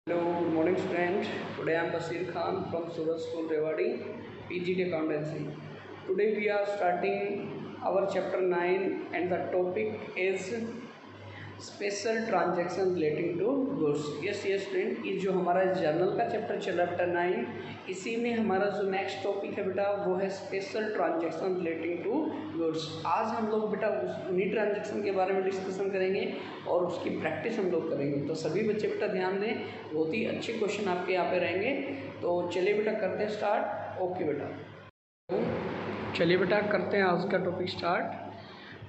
Hello, good morning student. Today I am Basir Khan from Surat School Rewari, PGT Accountancy. Today we are starting our chapter 9 and the topic is special transaction relating to goods. Yes friend, ये जो हमारा journal का chapter चला बेटा 9, इसी में हमारा जो नेक्स्ट टॉपिक है बेटा वो है special transaction relating to goods. आज हम लोग बेटा उन्हीं ट्रांजैक्शन के बारे में डिस्कशन करेंगे और उसकी प्रैक्टिस हम लोग करेंगे। तो सभी बच्चे बेटा ध्यान दें, बहुत ही अच्छे क्वेश्चन आपके यहाँ पे रहेंगे। तो चलिए बेटा करते हैं स्टार्ट। ओके बेटा, चलिए बेटा करते हैं आज का टॉपिक स्टार्ट।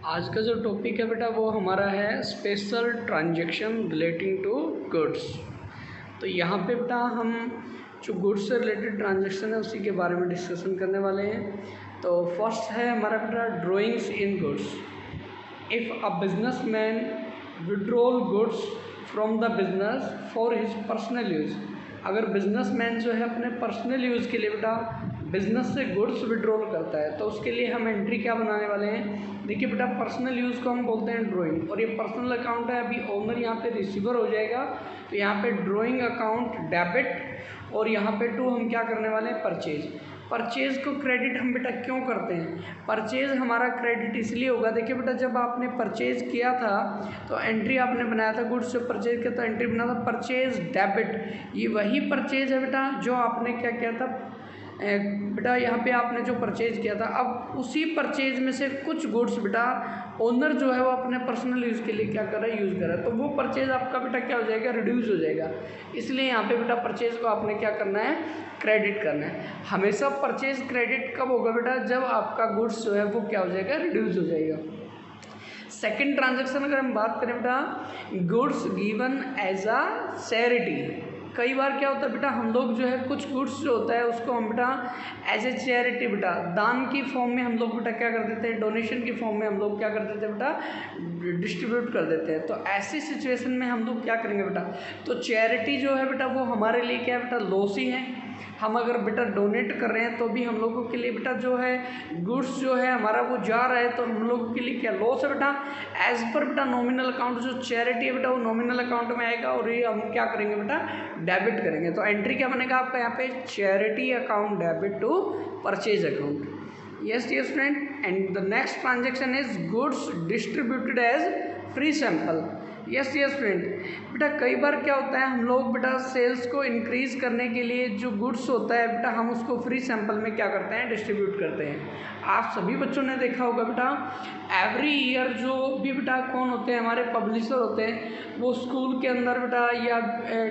आज का जो टॉपिक है बेटा वो हमारा है special transaction relating to goods. तो यहाँ पे बेटा हम जो गुड्स से रिलेटेड ट्रांजैक्शन है उसी के बारे में डिस्कशन करने वाले हैं। तो फर्स्ट है हमारा बेटा drawings in goods. If a businessman withdrawal goods from the business for his personal use, अगर बिजनेसमैन जो है अपने पर्सनल यूज़ के लिए बेटा बिजनेस से गुड्स विड्रॉल करता है तो उसके लिए हम एंट्री क्या बनाने वाले हैं। देखिए बेटा, पर्सनल यूज़ को हम बोलते हैं ड्राइंग, और ये पर्सनल अकाउंट है। अभी ओनर यहाँ पे रिसीवर हो जाएगा, तो यहाँ पे ड्राइंग अकाउंट डेबिट, और यहाँ पे टू हम क्या करने वाले हैं, परचेज। परचेज को क्रेडिट हम बेटा क्यों करते हैं, परचेज हमारा क्रेडिट इसलिए होगा। देखिए बेटा, जब आपने परचेज किया था तो एंट्री आपने बनाया था, गुड्स से परचेज किया तो एंट्री बना था परचेज डेबिट। ये वही परचेज है बेटा जो आपने क्या किया था बेटा, यहाँ पे आपने जो परचेज किया था। अब उसी परचेज में से कुछ गुड्स बेटा ओनर जो है वो अपने पर्सनल यूज़ के लिए क्या कर रहा है, यूज़ कर रहा है, तो वो परचेज आपका बेटा क्या हो जाएगा, रिड्यूस हो जाएगा। इसलिए यहाँ पे बेटा परचेज को आपने क्या करना है, क्रेडिट करना है। हमेशा परचेज क्रेडिट कब होगा बेटा, जब आपका गुड्स जो है वो क्या हो जाएगा, रिड्यूस हो जाएगा। सेकेंड ट्रांजेक्शन अगर हम बात करें बेटा, goods given as a charity. कई बार क्या होता है बेटा, हम लोग जो है कुछ गुड्स जो होता है उसको हम बेटा एज ए चैरिटी बेटा दान की फॉर्म में हम लोग बेटा क्या कर देते हैं, डोनेशन की फॉर्म में हम लोग क्या कर देते हैं बेटा, डिस्ट्रीब्यूट कर देते हैं। तो ऐसी सिचुएशन में हम लोग क्या करेंगे बेटा, तो चैरिटी जो है बेटा वो हमारे लिए क्या है बेटा, लॉस ही है। हम अगर बेटा डोनेट कर रहे हैं तो भी हम लोगों के लिए बेटा जो है गुड्स जो है हमारा वो जा रहा है, तो हम लोगों के लिए क्या लॉस है बेटा। एज पर बेटा नॉमिनल अकाउंट जो चैरिटी है बेटा वो नॉमिनल अकाउंट में आएगा, और ये हम क्या करेंगे बेटा, डेबिट करेंगे। तो एंट्री क्या बनेगा आपका यहाँ पे, charity account debit to purchase account. Yes dear student, and the next transaction is goods distributed as free sample. Yes dear student, बेटा कई बार क्या होता है, हम लोग बेटा सेल्स को इंक्रीज करने के लिए जो गुड्स होता है बेटा हम उसको फ्री सैंपल में क्या करते हैं, डिस्ट्रीब्यूट करते हैं। आप सभी बच्चों ने देखा होगा बेटा, एवरी ईयर जो भी बेटा कौन होते हैं, हमारे पब्लिशर होते हैं, वो स्कूल के अंदर बेटा या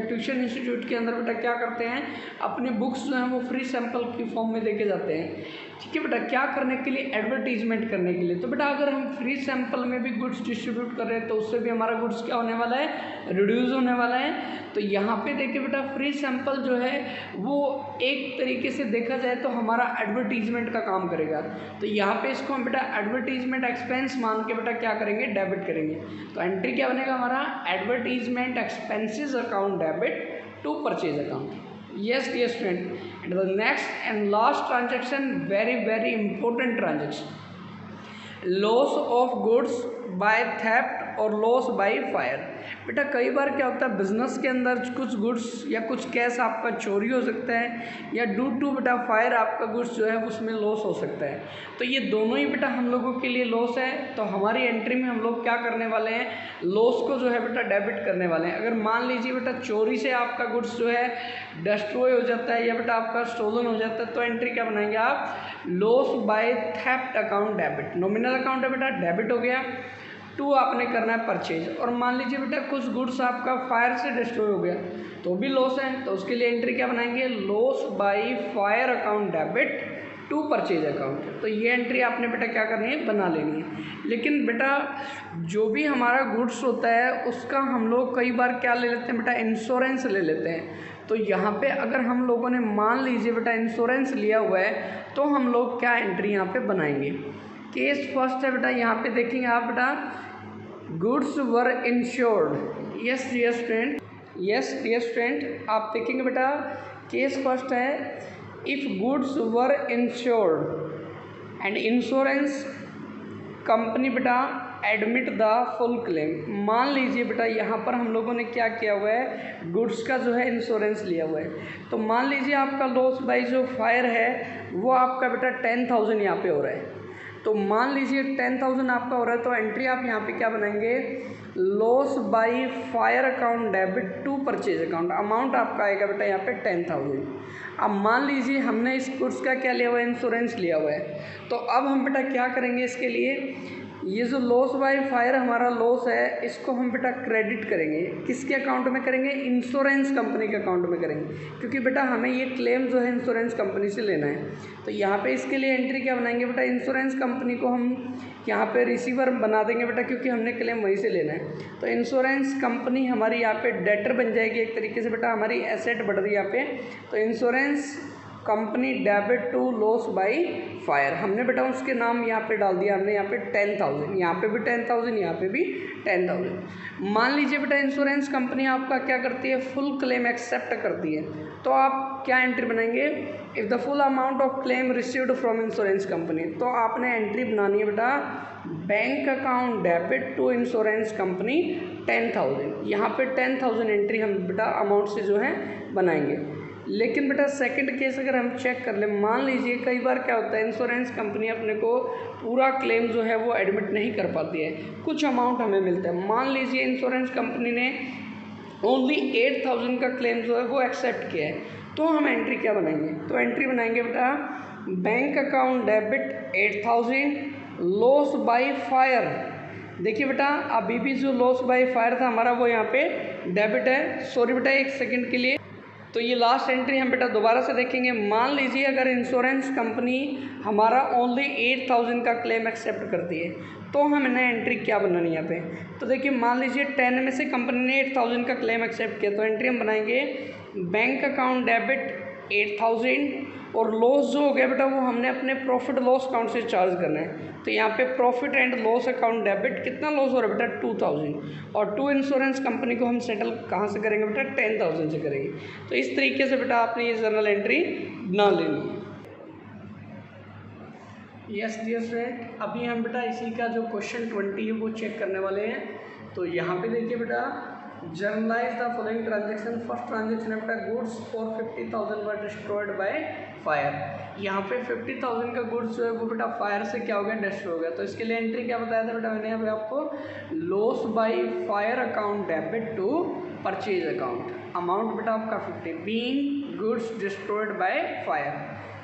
ट्यूशन इंस्टीट्यूट के अंदर बेटा क्या करते हैं, अपने बुक्स जो हैं वो फ्री सैंपल की फॉर्म में देके जाते हैं। ठीक है बेटा, क्या करने के लिए, एडवर्टीजमेंट करने के लिए। तो बेटा अगर हम फ्री सैंपल में भी गुड्स डिस्ट्रीब्यूट कर रहे हैं तो उससे भी हमारा गुड्स क्या होने वाला है, रिड्यूस होने वाला है। तो यहाँ पे देखिए बेटा फ्री सैंपल जो है वो एक तरीके से देखा जाए तो हमारा एडवर्टीजमेंट का काम करेगा। तो यहाँ पे इसको हम बेटा एडवर्टीजमेंट एक्सपेंस मान के बेटा क्या करेंगे, डेबिट करेंगे। तो एंट्री क्या बनेगा हमारा, advertisement expenses account debit to purchase account. Yes dear student, and the next and last transaction, very important transaction, loss of goods by theft और लॉस बाई फायर। बेटा कई बार क्या होता है, बिजनेस के अंदर कुछ गुड्स या कुछ कैश आपका चोरी हो सकता है, या ड्यू टू बेटा फायर आपका गुड्स जो है उसमें लॉस हो सकता है। तो ये दोनों ही बेटा हम लोगों के लिए लॉस है। तो हमारी एंट्री में हम लोग क्या करने वाले हैं, लॉस को जो है बेटा डेबिट करने वाले हैं। अगर मान लीजिए बेटा चोरी से आपका गुड्स जो है डिस्ट्रॉय हो जाता है या बेटा आपका स्टोलन हो जाता है, तो एंट्री क्या बनाएंगे आप, loss by theft account debit. Nominal account है बेटा, डेबिट हो गया। टू आपने करना है परचेज, और मान लीजिए बेटा कुछ गुड्स आपका फायर से डिस्ट्रॉय हो गया तो भी लॉस है, तो उसके लिए एंट्री क्या बनाएंगे, loss by fire account debit to purchase account. तो ये एंट्री आपने बेटा क्या करनी है, बना लेनी है। लेकिन बेटा जो भी हमारा गुड्स होता है उसका हम लोग कई बार क्या ले लेते हैं बेटा, इंश्योरेंस ले लेते हैं। तो यहाँ पे अगर हम लोगों ने मान लीजिए बेटा इंश्योरेंस लिया हुआ है तो हम लोग क्या एंट्री यहाँ पे बनाएंगे। केस फर्स्ट है बेटा, यहाँ पे देखेंगे आप बेटा, goods were insured. Yes dear student, yes dear student, आप देखेंगे बेटा केस फर्स्ट है, if goods were insured and insurance company बेटा एडमिट द फुल क्लेम। मान लीजिए बेटा यहाँ पर हम लोगों ने क्या किया हुआ है, गुड्स का जो है इंश्योरेंस लिया हुआ है। तो मान लीजिए आपका लॉस बाई जो फायर है वो आपका बेटा 10,000 यहाँ पे हो रहा है। तो मान लीजिए 10,000 आपका हो रहा है, तो एंट्री आप यहाँ पे क्या बनाएंगे, loss by fire account debit to purchase account. Amount आपका आएगा बेटा यहाँ पे 10,000। अब मान लीजिए हमने इस गुड्स का क्या लिया हुआ है, इंश्योरेंस लिया हुआ है। तो अब हम बेटा क्या करेंगे, इसके लिए ये जो लॉस बाय फायर हमारा लॉस है इसको हम बेटा क्रेडिट करेंगे। किसके अकाउंट में करेंगे, इंश्योरेंस कंपनी के अकाउंट में करेंगे, क्योंकि बेटा हमें ये क्लेम जो है इंश्योरेंस कंपनी से लेना है। तो यहाँ पे इसके लिए एंट्री क्या बनाएंगे बेटा, इंश्योरेंस कंपनी को हम यहाँ पे रिसीवर बना देंगे बेटा, क्योंकि हमने क्लेम वहीं से लेना है। तो इंश्योरेंस कंपनी हमारी यहाँ पे डेटर बन जाएगी एक तरीके से बेटा, हमारी एसेट बढ़ रही है यहाँ पे। तो insurance company debit to loss by fire, हमने बेटा उसके नाम यहाँ पे डाल दिया हमने, यहाँ पे 10,000, यहाँ पे भी 10,000, यहाँ पे भी 10,000। मान लीजिए बेटा इंश्योरेंस कंपनी आपका क्या करती है, फुल क्लेम एक्सेप्ट करती है। तो आप क्या एंट्री बनाएंगे, if the full amount of claim received from insurance company. तो आपने एंट्री बनानी है बेटा, bank account debit to insurance company 10,000। यहाँ पे 10,000 एंट्री हम बेटा अमाउंट से जो है बनाएंगे। लेकिन बेटा सेकंड केस अगर हम चेक कर लें, मान लीजिए कई बार क्या होता है, इंश्योरेंस कंपनी अपने को पूरा क्लेम जो है वो एडमिट नहीं कर पाती है, कुछ अमाउंट हमें मिलता है। मान लीजिए इंश्योरेंस कंपनी ने ओनली 8,000 का क्लेम जो है वो एक्सेप्ट किया है, तो हम एंट्री क्या बनाएंगे, तो एंट्री बनाएंगे बेटा bank account debit 8,000 loss by fire. देखिए बेटा अभी भी जो लॉस बाई फायर था हमारा वो यहाँ पे डेबिट है। सॉरी बेटा एक सेकंड के लिए, तो ये लास्ट एंट्री हम बेटा दोबारा से देखेंगे। मान लीजिए अगर इंश्योरेंस कंपनी हमारा ओनली 8,000 का क्लेम एक्सेप्ट करती है, तो हमने एंट्री क्या बनानी है यहाँ पे, तो देखिए मान लीजिए 10 में से कंपनी ने 8,000 का क्लेम एक्सेप्ट किया, तो एंट्री हम बनाएंगे बैंक अकाउंट डेबिट 8,000 और लॉस जो हो गया बेटा वो हमने अपने प्रॉफिट लॉस अकाउंट से चार्ज करना है। तो यहाँ पे profit and loss account debit कितना लॉस हो रहा है बेटा 2,000, और टू इंश्योरेंस कंपनी को हम सेटल कहाँ से करेंगे बेटा 10,000 से करेंगे। तो इस तरीके से बेटा आपने ये जर्नल एंट्री बना लेनी है। यस डियर फ्रेंड, अभी हम बेटा इसी का जो क्वेश्चन 20 है वो चेक करने वाले हैं। तो यहाँ पे देखिए बेटा, generalized the following transaction. First transaction है बेटा, goods for 50,000 were destroyed by fire. यहाँ पे 50,000 का गुड्स जो है वो बेटा फायर से क्या हो गया, डिस्ट्रॉय हो गया। तो इसके लिए एंट्री क्या बताया था बेटा मैंने यहाँ पे आपको, loss by fire account debit to purchase account. Amount बेटा आपका 50, being goods destroyed by fire.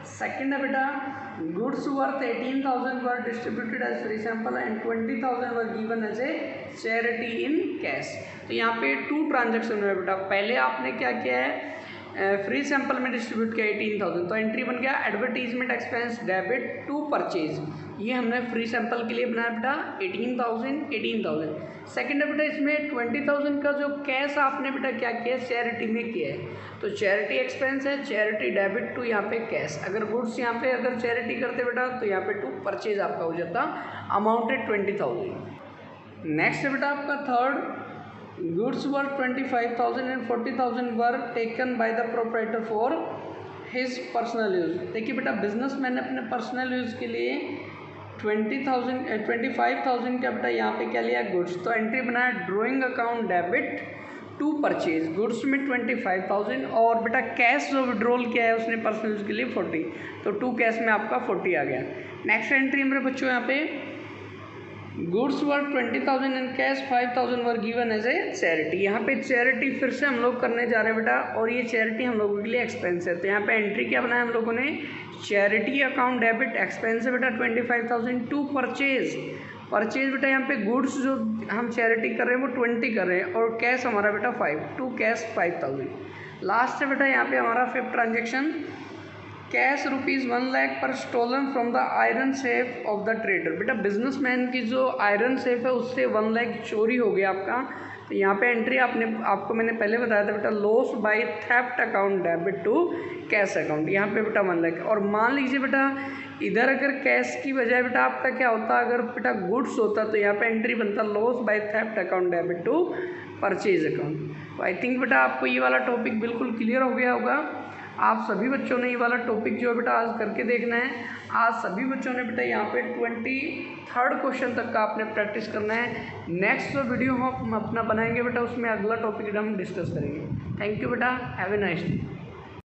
Second है बेटा, goods worth 18,000 were distributed as free sample and 20,000 were given as a charity in cash. तो यहाँ पे 2 ट्रांजेक्शन हुए बेटा। पहले आपने क्या किया है, फ्री सैंपल में डिस्ट्रीब्यूट किया 18,000, तो एंट्री बन गया advertisement expense debit to purchase. ये हमने फ्री सैंपल के लिए बनाया बेटा 18,000। सेकेंड है बेटा इसमें 20,000 का जो कैश आपने बेटा क्या किया, चैरिटी में किया है। तो चैरिटी एक्सपेंस है, चैरिटी डेबिट टू यहाँ पे कैश। अगर गुड्स यहाँ पे अगर चैरिटी करते बेटा तो यहाँ पे टू परचेज आपका हो जाता, अमाउंट है 20,000। नेक्स्ट है बेटा आपका third, goods were 25,000 and 40,000 were taken by the proprietor for his personal use. देखिए बेटा बिजनेसमैन ने अपने पर्सनल यूज़ के लिए 25,000 का बेटा यहाँ पे क्या लिया, गुड्स। तो एंट्री बनाया drawing account debit to purchase. Goods में 25,000 और बेटा कैश जो विड्रॉल किया है उसने पर्सनल यूज़ के लिए 40, तो टू कैश में आपका 40 आ गया। नेक्स्ट एंट्री मेरे बच्चों यहाँ पे, goods were 20,000 and cash 5,000 were given as a charity. यहाँ पे चैरिटी फिर से हम लोग करने जा रहे हैं बेटा, और ये चैरिटी हम लोगों के लिए एक्सपेंस है। तो यहाँ पे एंट्री क्या बनाया हम लोगों ने, चैरिटी अकाउंट डेबिट एक्सपेंस है बेटा 25,000 टू परचेज। परचेज बेटा यहाँ पे गुड्स जो हम चैरिटी कर रहे हैं वो 20 कर रहे हैं, और कैश हमारा बेटा 5, टू कैश 5,000। लास्ट है बेटा यहाँ पे हमारा फिफ्थ ट्रांजेक्शन, कैश ₹1 लाख पर stolen from the iron safe of the trader. बेटा बिजनेसमैन की जो आयरन सेफ है उससे 1 लाख चोरी हो गया आपका। तो यहाँ पे एंट्री आपको मैंने पहले बताया था बेटा, loss by theft account debit to cash account. यहाँ पे बेटा 1 लाख, और मान लीजिए बेटा इधर अगर कैश की बजाय बेटा आपका क्या होता, अगर बेटा गुड्स होता तो यहाँ पे एंट्री बनता loss by theft account debit to purchase account. तो आई थिंक बेटा आपको ये वाला टॉपिक बिल्कुल क्लियर हो गया होगा। आप सभी बच्चों ने ये वाला टॉपिक जो है बेटा आज करके देखना है। आज सभी बच्चों ने बेटा यहाँ पे 23rd क्वेश्चन तक का आपने प्रैक्टिस करना है। नेक्स्ट जो वीडियो हम अपना बनाएंगे बेटा उसमें अगला टॉपिक हम डिस्कस करेंगे। थैंक यू बेटा, हैव ए नाइस डे।